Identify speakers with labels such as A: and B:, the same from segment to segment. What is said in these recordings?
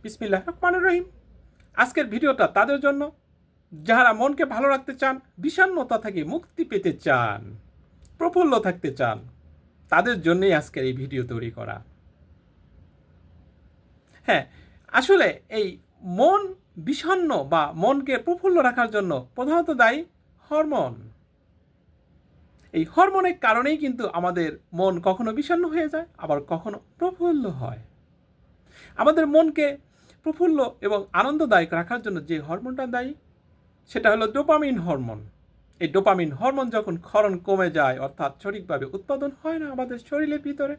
A: বিসমিল্লাহির রহমানির রহিম। আজকের ভিডিওটা তাদের জন্য যারা মনকে ভালো রাখতে চান, বিষণ্ণতা থেকে মুক্তি পেতে চান, প্রফুল্ল থাকতে চান, তাদের জন্যই আজকের এই ভিডিও তৈরি করা। হ্যাঁ, আসলে এই মন বিষণ্ণ বা মনকে প্রফুল্ল রাখার জন্য প্রধানত দায়ী হরমোন। এই হরমোনের কারণেই কিন্তু আমাদের মন কখনো বিষণ্ণ হয়ে যায়, আবার কখনো প্রফুল্ল হয়। আমাদের মনকে প্রফুল্ল এবং আনন্দদায়ক রাখার জন্য যে হরমোনটা দায়ী, সেটা হলো ডোপামিন হরমোন। এই ডোপামিন হরমোন যখন ক্ষরণ কমে যায়, অর্থাৎ সঠিকভাবে উৎপাদন হয় না আমাদের শরীরের ভিতরে,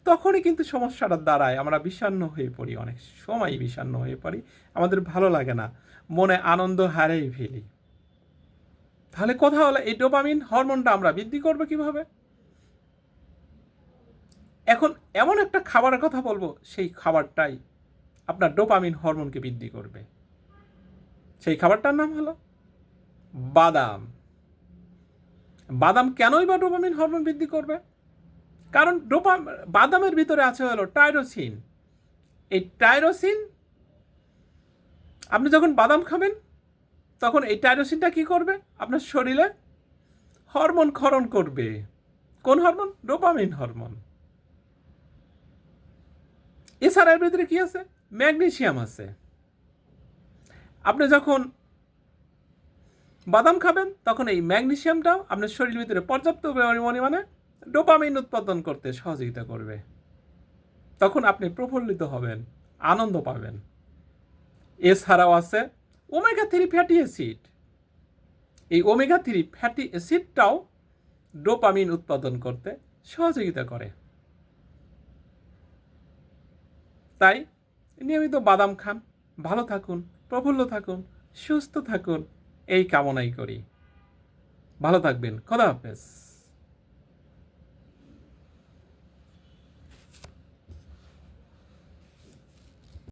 A: তখনই কিন্তু সমস্যাটা দাঁড়ায়। আমরা বিষণ্ণ হয়ে পড়ি, অনেক সময় বিষণ্ণ হয়ে পড়ি, আমাদের ভালো লাগে না, মনে আনন্দ হারিয়ে ফেলি। তাহলে কথা হলো, এই ডোপামিন হরমোনটা আমরা বৃদ্ধি করবো কিভাবে? এখন এমন একটা খাবারের কথা বলবো, সেই খাবারটাই আপনার ডোপামিন হরমোনকে বৃদ্ধি করবে। সেই খাবারটার নাম হলো বাদাম। বাদাম কেনই বা ডোপামিন হরমোন বৃদ্ধি করবে? কারণ বাদামের ভিতরে আছে হলো টাইরোসিন। এই টাইরোসিন, আপনি যখন বাদাম খাবেন তখন এই টাইরোসিনটা কি করবে? আপনার শরীরে হরমোন ক্ষরণ করবে। কোন হরমোন? Dopamine hormone. এছাড়া এর ভিতরে কি আছে? ম্যাগনেসিয়াম আছে। আপনি যখন বাদাম খাবেন তখন এই ম্যাগনেসিয়ামটাও আপনার শরীরের ভিতরে পর্যাপ্ত পরিমাণে ডোপামিন উৎপাদন করতে সহযোগিতা করবে। তখন আপনি প্রফুল্লিত হবেন, আনন্দ পাবেন। এছাড়াও আছে ওমেগা 3 ফ্যাটি অ্যাসিড। এই ওমেগা 3 ফ্যাটি অ্যাসিডটাও ডোপামিন উৎপাদন করতে সহযোগিতা করে। তাই নিয়মিত বাদাম খান, ভালো থাকুন, প্রফুল্ল থাকুন, সুস্থ থাকুন, এই কামনাই করি। ভালো থাকবেন। খোদা হাফেজ।